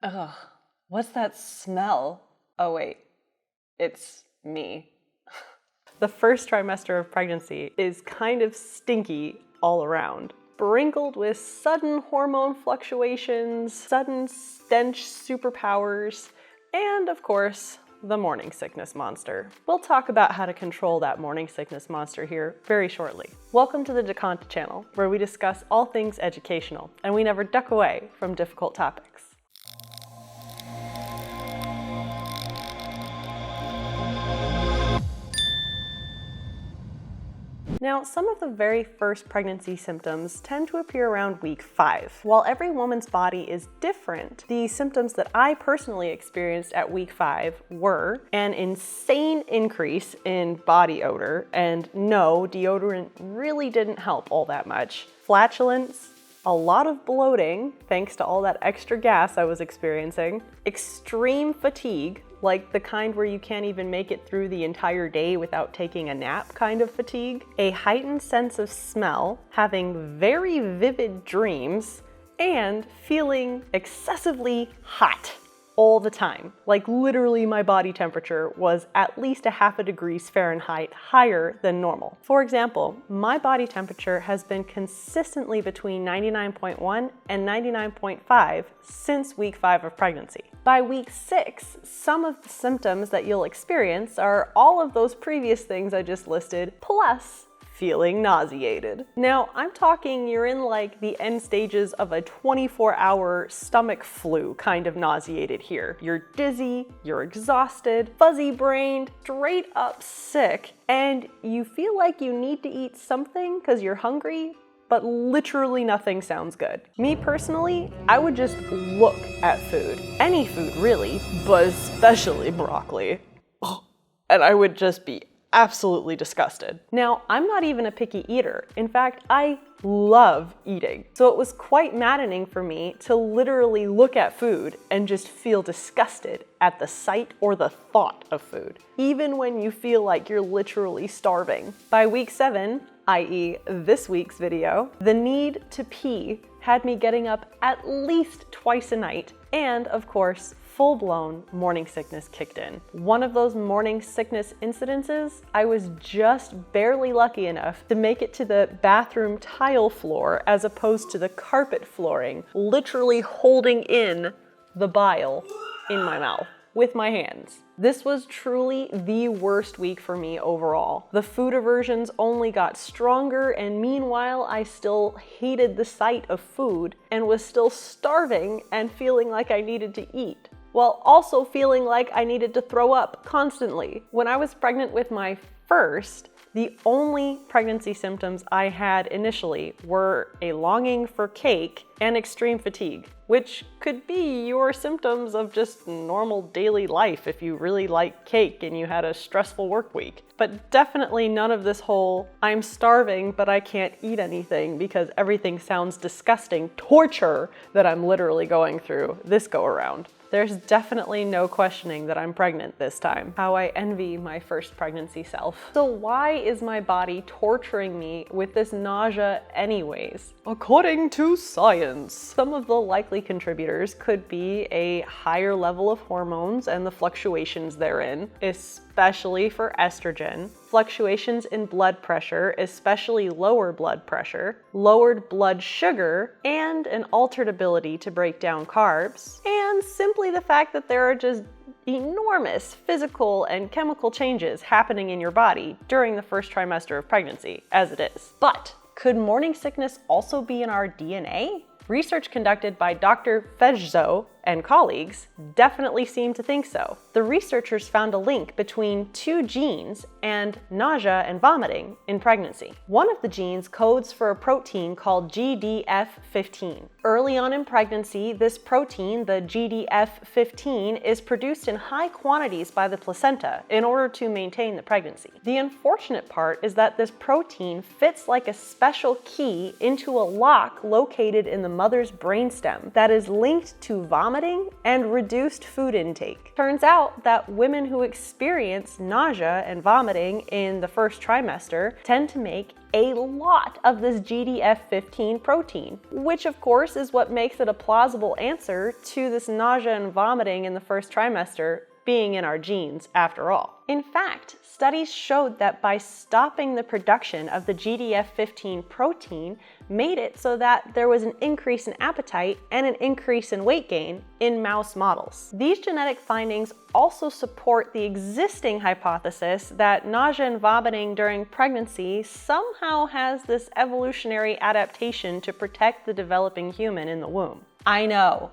Ugh, what's that smell? Oh wait, it's me. The first trimester of pregnancy is kind of stinky all around, sprinkled with sudden hormone fluctuations, sudden stench superpowers, and of course, the morning sickness monster. We'll talk about how to control that morning sickness monster here very shortly. Welcome to the Decanta channel, where we discuss all things educational, and we never duck away from difficult topics. Now, some of the very first pregnancy symptoms tend to appear around week 5. While every woman's body is different, the symptoms that I personally experienced at week 5 were an insane increase in body odor, and no, deodorant really didn't help all that much, flatulence, a lot of bloating, thanks to all that extra gas I was experiencing, extreme fatigue, like the kind where you can't even make it through the entire day without taking a nap kind of fatigue, a heightened sense of smell, having very vivid dreams, and feeling excessively hot all the time. Like literally my body temperature was at least a half a degree Fahrenheit higher than normal. For example, my body temperature has been consistently between 99.1 and 99.5 since week 5 of pregnancy. By week 6, some of the symptoms that you'll experience are all of those previous things I just listed, plus feeling nauseated. Now, I'm talking you're in like the end stages of a 24-hour stomach flu kind of nauseated here. You're dizzy, you're exhausted, fuzzy-brained, straight up sick, and you feel like you need to eat something because you're hungry, but literally nothing sounds good. Me personally, I would just look at food. Any food really, but especially broccoli. And I would just be absolutely disgusted. Now, I'm not even a picky eater. In fact, I love eating. So it was quite maddening for me to literally look at food and just feel disgusted at the sight or the thought of food, even when you feel like you're literally starving. By week 7, i.e. this week's video, the need to pee had me getting up at least twice a night, and of course, full-blown morning sickness kicked in. One of those morning sickness incidences, I was just barely lucky enough to make it to the bathroom tile floor as opposed to the carpet flooring, literally holding in the bile in my mouth with my hands. This was truly the worst week for me overall. The food aversions only got stronger, and meanwhile, I still hated the sight of food and was still starving and feeling like I needed to eat, while also feeling like I needed to throw up constantly. When I was pregnant with my first, the only pregnancy symptoms I had initially were a longing for cake and extreme fatigue, which could be your symptoms of just normal daily life if you really like cake and you had a stressful work week. But definitely none of this whole, I'm starving but I can't eat anything because everything sounds disgusting torture that I'm literally going through this go around. There's definitely no questioning that I'm pregnant this time. How I envy my first pregnancy self. So why is my body torturing me with this nausea anyways? According to science, some of the likely contributors could be a higher level of hormones and the fluctuations therein, especially for estrogen, fluctuations in blood pressure, especially lower blood pressure, lowered blood sugar, and an altered ability to break down carbs, and simply the fact that there are just enormous physical and chemical changes happening in your body during the first trimester of pregnancy, as it is. But could morning sickness also be in our DNA? Research conducted by Dr. Fejzo and colleagues definitely seem to think so. The researchers found a link between 2 genes and nausea and vomiting in pregnancy. One of the genes codes for a protein called GDF15. Early on in pregnancy, this protein, the GDF15, is produced in high quantities by the placenta in order to maintain the pregnancy. The unfortunate part is that this protein fits like a special key into a lock located in the mother's brainstem that is linked to vomiting vomiting, and reduced food intake. Turns out that women who experience nausea and vomiting in the first trimester tend to make a lot of this GDF15 protein, which of course is what makes it a plausible answer to this nausea and vomiting in the first trimester being in our genes after all. In fact, studies showed that by stopping the production of the GDF15 protein made it so that there was an increase in appetite and an increase in weight gain in mouse models. These genetic findings also support the existing hypothesis that nausea and vomiting during pregnancy somehow has this evolutionary adaptation to protect the developing human in the womb. I know,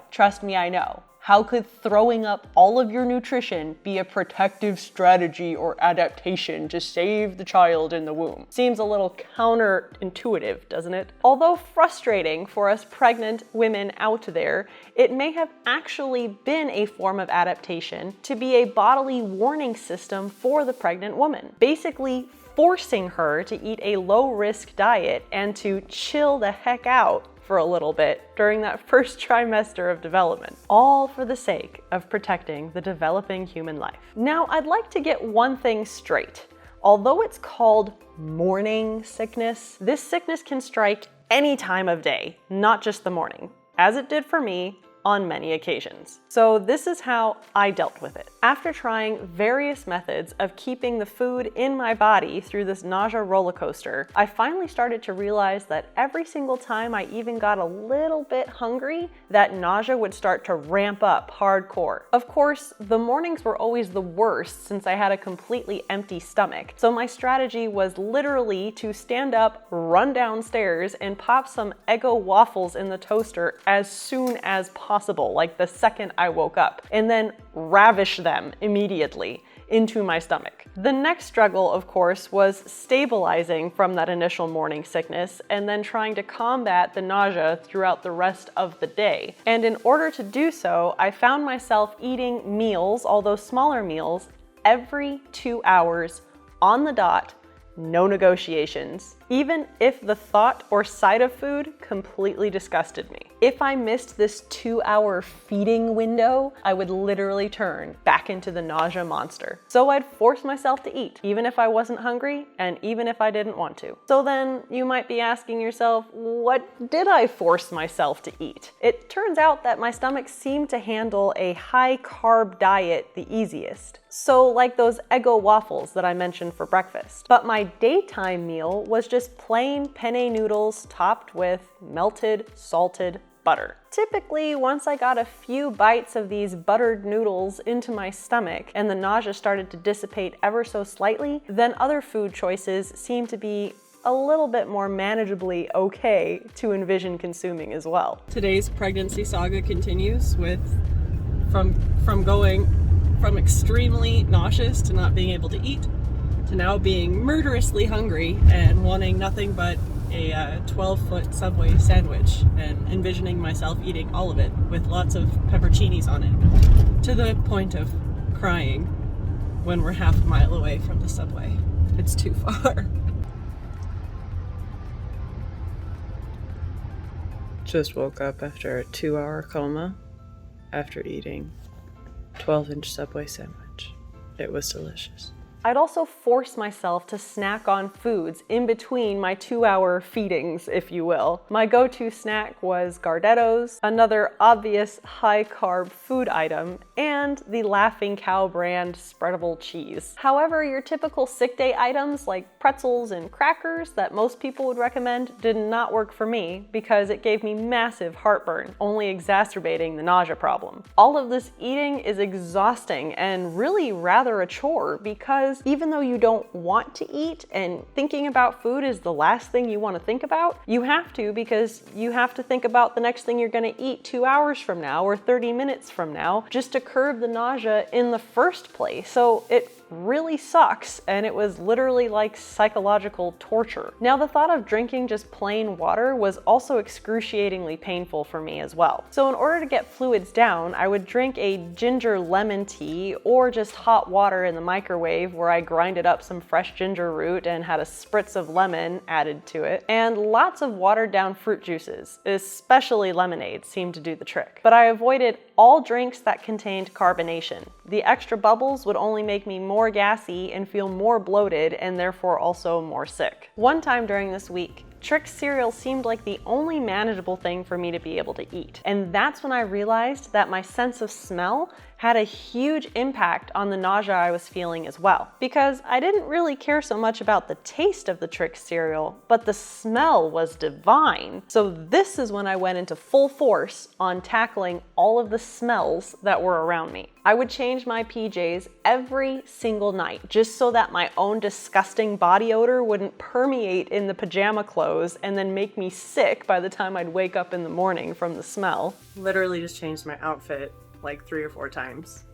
trust me, I know. How could throwing up all of your nutrition be a protective strategy or adaptation to save the child in the womb? Seems a little counterintuitive, doesn't it? Although frustrating for us pregnant women out there, it may have actually been a form of adaptation to be a bodily warning system for the pregnant woman, basically forcing her to eat a low-risk diet and to chill the heck out for a little bit during that first trimester of development, all for the sake of protecting the developing human life. Now, I'd like to get one thing straight. Although it's called morning sickness, this sickness can strike any time of day, not just the morning, as it did for me on many occasions. So this is how I dealt with it. After trying various methods of keeping the food in my body through this nausea roller coaster, I finally started to realize that every single time I even got a little bit hungry, that nausea would start to ramp up hardcore. Of course, the mornings were always the worst since I had a completely empty stomach. So my strategy was literally to stand up, run downstairs, and pop some Eggo waffles in the toaster as soon as possible, like the second I woke up, and then ravish them immediately into my stomach. The next struggle, of course, was stabilizing from that initial morning sickness and then trying to combat the nausea throughout the rest of the day. And in order to do so, I found myself eating meals, although smaller meals, every 2 hours on the dot, no negotiations, even if the thought or sight of food completely disgusted me. If I missed this 2-hour feeding window, I would literally turn back into the nausea monster. So I'd force myself to eat, even if I wasn't hungry and even if I didn't want to. So then you might be asking yourself, what did I force myself to eat? It turns out that my stomach seemed to handle a high carb diet the easiest. So like those Eggo waffles that I mentioned for breakfast. But my daytime meal was just plain penne noodles topped with melted, salted butter. Typically, once I got a few bites of these buttered noodles into my stomach and the nausea started to dissipate ever so slightly, then other food choices seemed to be a little bit more manageably okay to envision consuming as well. Today's pregnancy saga continues with from going from extremely nauseous to not being able to eat to now being murderously hungry and wanting nothing but a 12-foot Subway sandwich and envisioning myself eating all of it with lots of pepperoncinis on it, to the point of crying when we're half a mile away from the Subway. It's too far. Just woke up after a 2-hour coma after eating 12-inch Subway sandwich. It was delicious. I'd also force myself to snack on foods in between my 2-hour feedings, if you will. My go-to snack was Gardettos, another obvious high-carb food item, and the Laughing Cow brand spreadable cheese. However, your typical sick day items like pretzels and crackers that most people would recommend did not work for me because it gave me massive heartburn, only exacerbating the nausea problem. All of this eating is exhausting and really rather a chore because even though you don't want to eat and thinking about food is the last thing you want to think about, you have to because you have to think about the next thing you're going to eat 2 hours from now or 30 minutes from now just to curb the nausea in the first place. So it really sucks, and it was literally like psychological torture. Now, the thought of drinking just plain water was also excruciatingly painful for me as well. So in order to get fluids down, I would drink a ginger lemon tea or just hot water in the microwave where I grinded up some fresh ginger root and had a spritz of lemon added to it. And lots of watered down fruit juices, especially lemonade, seemed to do the trick. But I avoided all drinks that contained carbonation. The extra bubbles would only make me more gassy and feel more bloated and therefore also more sick. One time during this week, Trix cereal seemed like the only manageable thing for me to be able to eat. And that's when I realized that my sense of smell had a huge impact on the nausea I was feeling as well. Because I didn't really care so much about the taste of the Trix cereal, but the smell was divine. So this is when I went into full force on tackling all of the smells that were around me. I would change my PJs every single night just so that my own disgusting body odor wouldn't permeate in the pajama clothes and then make me sick by the time I'd wake up in the morning from the smell. Literally just changed my outfit like 3 or 4 times.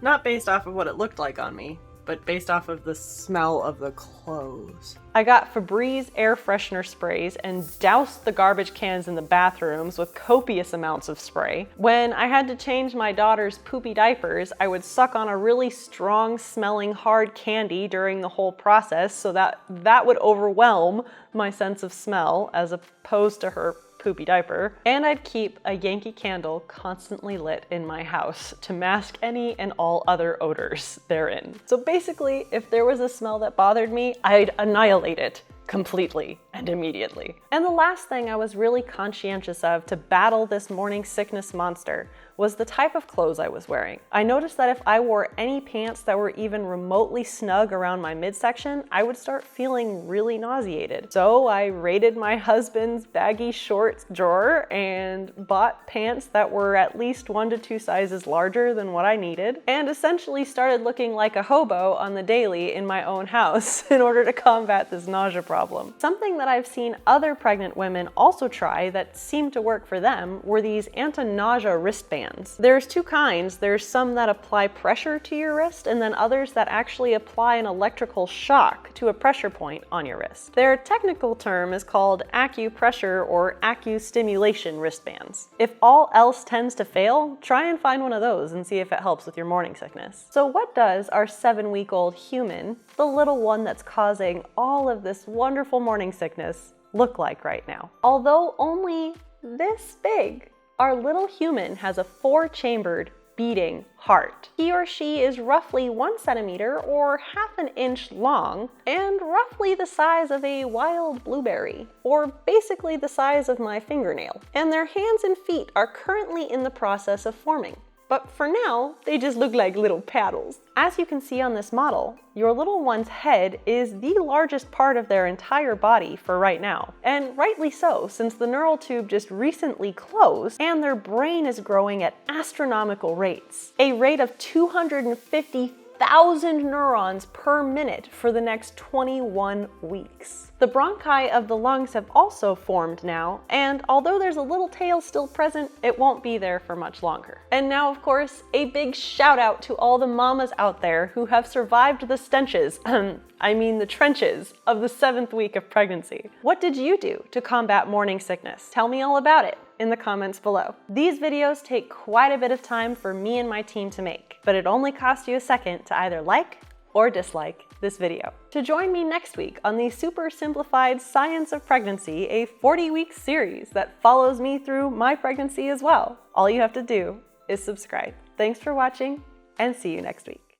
Not based off of what it looked like on me, but based off of the smell of the clothes. I got Febreze air freshener sprays and doused the garbage cans in the bathrooms with copious amounts of spray. When I had to change my daughter's poopy diapers, I would suck on a really strong smelling hard candy during the whole process so that would overwhelm my sense of smell as opposed to her poopy diaper. And I'd keep a Yankee candle constantly lit in my house to mask any and all other odors therein. So basically, if there was a smell that bothered me, I'd annihilate it completely and immediately. And the last thing I was really conscientious of to battle this morning sickness monster was the type of clothes I was wearing. I noticed that if I wore any pants that were even remotely snug around my midsection, I would start feeling really nauseated. So I raided my husband's baggy shorts drawer and bought pants that were at least 1 to 2 sizes larger than what I needed, and essentially started looking like a hobo on the daily in my own house in order to combat this nausea problem. Something that I've seen other pregnant women also try that seemed to work for them were these anti-nausea wristbands. There's 2 kinds. There's some that apply pressure to your wrist and then others that actually apply an electrical shock to a pressure point on your wrist. Their technical term is called acupressure or acustimulation wristbands. If all else tends to fail, try and find one of those and see if it helps with your morning sickness. So what does our 7-week-old human, the little one that's causing all of this wonderful morning sickness, look like right now? Although only this big, our little human has a 4-chambered beating heart. He or she is roughly 1 centimeter or ½ an inch long and roughly the size of a wild blueberry, or basically the size of my fingernail. And their hands and feet are currently in the process of forming. But for now, they just look like little paddles. As you can see on this model, your little one's head is the largest part of their entire body for right now. And rightly so, since the neural tube just recently closed and their brain is growing at astronomical rates. A rate of 250,000 neurons per minute for the next 21 weeks. The bronchi of the lungs have also formed now, and although there's a little tail still present, it won't be there for much longer. And now, of course, a big shout out to all the mamas out there who have survived the stenches, the trenches of the 7th week of pregnancy. What did you do to combat morning sickness? Tell me all about it in the comments below. These videos take quite a bit of time for me and my team to make, but it only costs you a second to either like or dislike this video. To join me next week on the super simplified science of pregnancy, a 40-week series that follows me through my pregnancy as well, all you have to do is subscribe. Thanks for watching and see you next week.